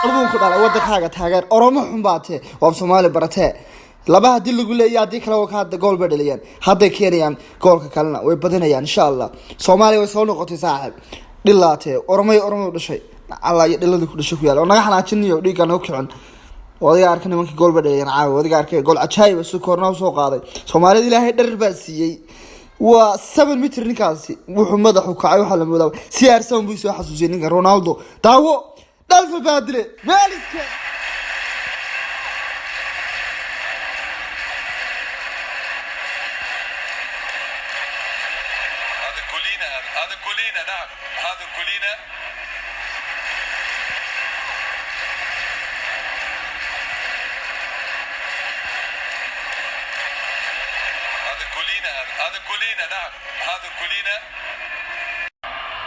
أرضون كذا ودك حاجة تاجر أرمهم باته وبسمالي برته لبها دي اللي يقول لي يا ديك لو كان جول بدليان هذا كيريان جول كلنا ويبدنا يعني إن شاء الله سومالي وصلنا قطي صاحب دلاته أرمي ولا شيء الله يدل كل شيء فيها وأنا إحنا عشان يودي كانوا كمان وذي أركنا منك جول بدليان عاو وذي أركنا جول عشاي بس كورنا وسوق هذا سومالي دي له درب بسي و7 متر نكاسي محمد حكايو حلم ولا سي ارسون بيسو حسوسين رونالدو داو دالف بادري مالك هذا كولينا هذا كولينا نعم هذا كولينا هذا كولينا نعم هذا كولينا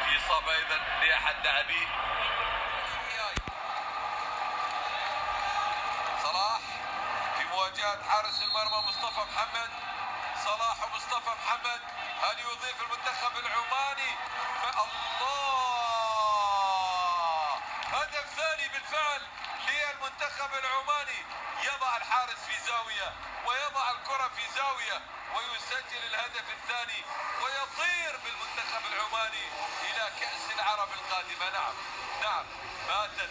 في إصابة أيضا لأحد لاعبيه صلاح في مواجهة حارس المرمى مصطفى محمد صلاح ومصطفى محمد هل يضيف المنتخب العماني الله هدف ثاني بالفعل للمنتخب العماني يضع الحارس في زاوية ويضع الكرة في زاوية ويسجل الهدف الثاني ويطير بالمنتخب العماني إلى كأس العرب القادمة نعم باتت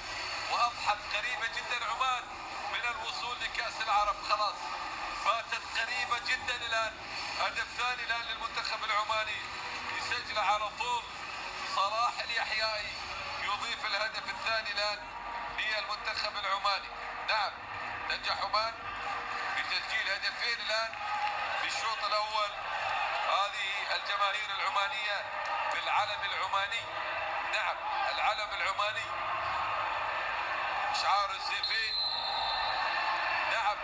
وأضحت قريبة جدا عمان من الوصول لكأس العرب خلاص باتت قريبة جدا الآن هدف ثاني الآن للمنتخب العماني يسجل على طول صلاح اليحيائي يضيف الهدف الثاني الآن للمنتخب العماني نعم نجح عمان بتسجيل هدفين الآن في الشوط الأول هذه الجماهير العمانية بالعلم العماني نعم العلم العماني إشعار السيفين نعم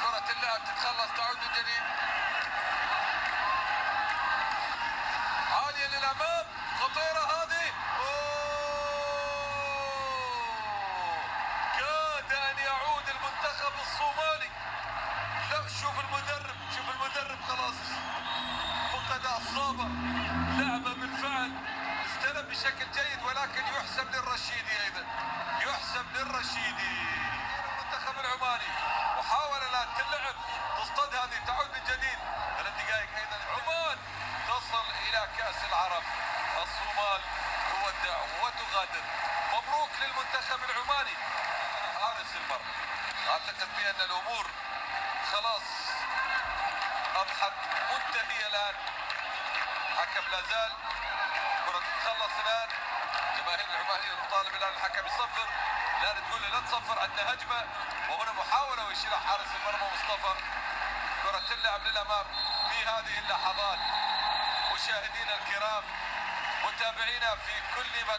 كرة اللعب تتخلص تعود من جديد عالية للأمام خطيرة هذه كاد أن يعود المنتخب الصومالي لا شوف المدرب خلاص فقد أعصابه لعبة بالفعل استلم بشكل جيد ولكن يحسب للرشيدي أيضا يحسب للرشيدي المنتخب العماني وحاول الآن تلعب تصطاد هذه تعود من جديد 3 دقائق أيضا عمان تصل إلى كأس العرب الصومال تودع وتغادر مبروك للمنتخب العماني حارس المرمى أعتقد بأن الأمور خلاص أضحت منتهية الآن حكم لا زال كرة تتخلص الآن جماهير العمانية تطالب الآن الحكم يصفر لا تقول لا تصفر عندنا هجمة وهنا محاولة ويشيلها حارس المرمى مصطفى كرة تلعب للأمام في هذه اللحظات مشاهدينا الكرام متابعينا في كل مكان